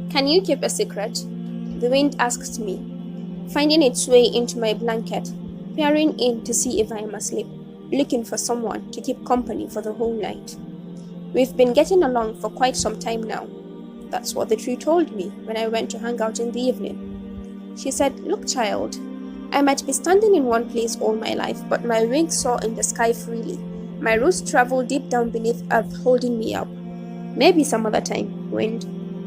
Can you keep a secret? The wind asked me, finding its way into my blanket, peering in to see if I am asleep, looking for someone to keep company for the whole night. We've been getting along for quite some time now. That's what the tree told me when I went to hang out in the evening. She said, "Look, child, I might be standing in one place all my life, but my wings soar in the sky freely. My roots travel deep down beneath earth, holding me up. Maybe some other time, wind.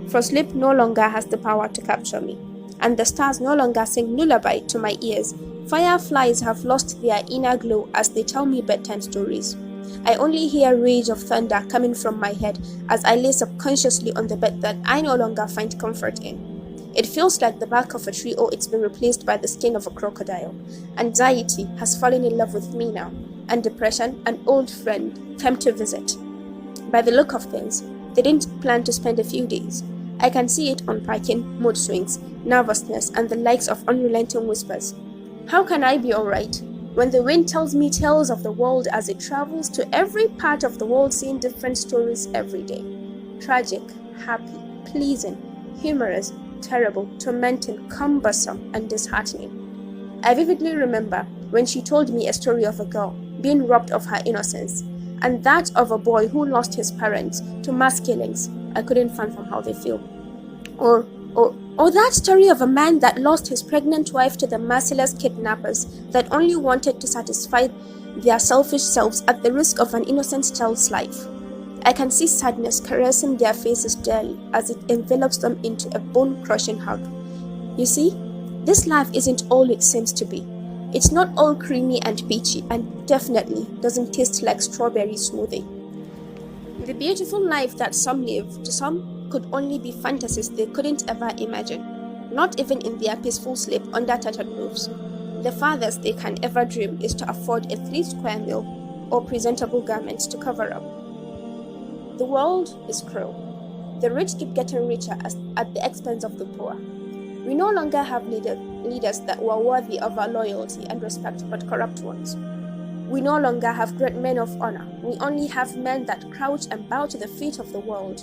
For sleep no longer has the power to capture me, and the stars no longer sing lullaby to my ears. Fireflies have lost their inner glow as they tell me bedtime stories. I only hear rage of thunder coming from my head as I lay subconsciously on the bed that I no longer find comfort in. It feels like the bark of a tree or it's been replaced by the skin of a crocodile. Anxiety has fallen in love with me now, and depression, an old friend, came to visit. By the look of things, they didn't plan to spend a few days. I can see it unpacking, mood swings, nervousness, and the likes of unrelenting whispers. How can I be alright when the wind tells me tales of the world as it travels to every part of the world, seeing different stories every day? Tragic, happy, pleasing, humorous, terrible, tormenting, cumbersome, and disheartening. I vividly remember when she told me a story of a girl being robbed of her innocence, and that of a boy who lost his parents to mass killings. I couldn't fathom how they feel. Or that story of a man that lost his pregnant wife to the merciless kidnappers that only wanted to satisfy their selfish selves at the risk of an innocent child's life. I can see sadness caressing their faces daily as it envelops them into a bone-crushing hug. You see, this life isn't all it seems to be. It's not all creamy and peachy, and definitely doesn't taste like strawberry smoothie. The beautiful life that some live, to some, could only be fantasies they couldn't ever imagine, not even in their peaceful sleep under tattered roofs. The farthest they can ever dream is to afford a 3-square meal or presentable garments to cover up. The world is cruel. The rich keep getting richer at the expense of the poor. We no longer have leaders that were worthy of our loyalty and respect, but corrupt ones. We no longer have great men of honor. We only have men that crouch and bow to the feet of the world.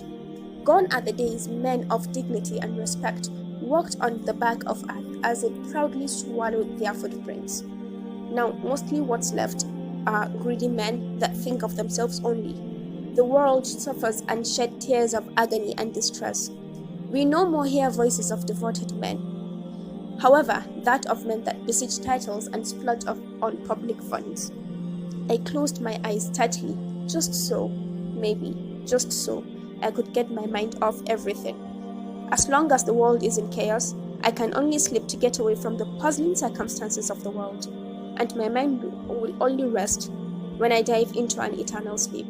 Gone are the days men of dignity and respect walked on the back of earth as it proudly swallowed their footprints. Now, mostly what's left are greedy men that think of themselves only. The world suffers and sheds tears of agony and distress. We no more hear voices of devoted men. However, that of men that besiege titles and splurge on public funds. I closed my eyes tightly, just so, maybe, just so, I could get my mind off everything. As long as the world is in chaos, I can only sleep to get away from the puzzling circumstances of the world, and my mind will only rest when I dive into an eternal sleep.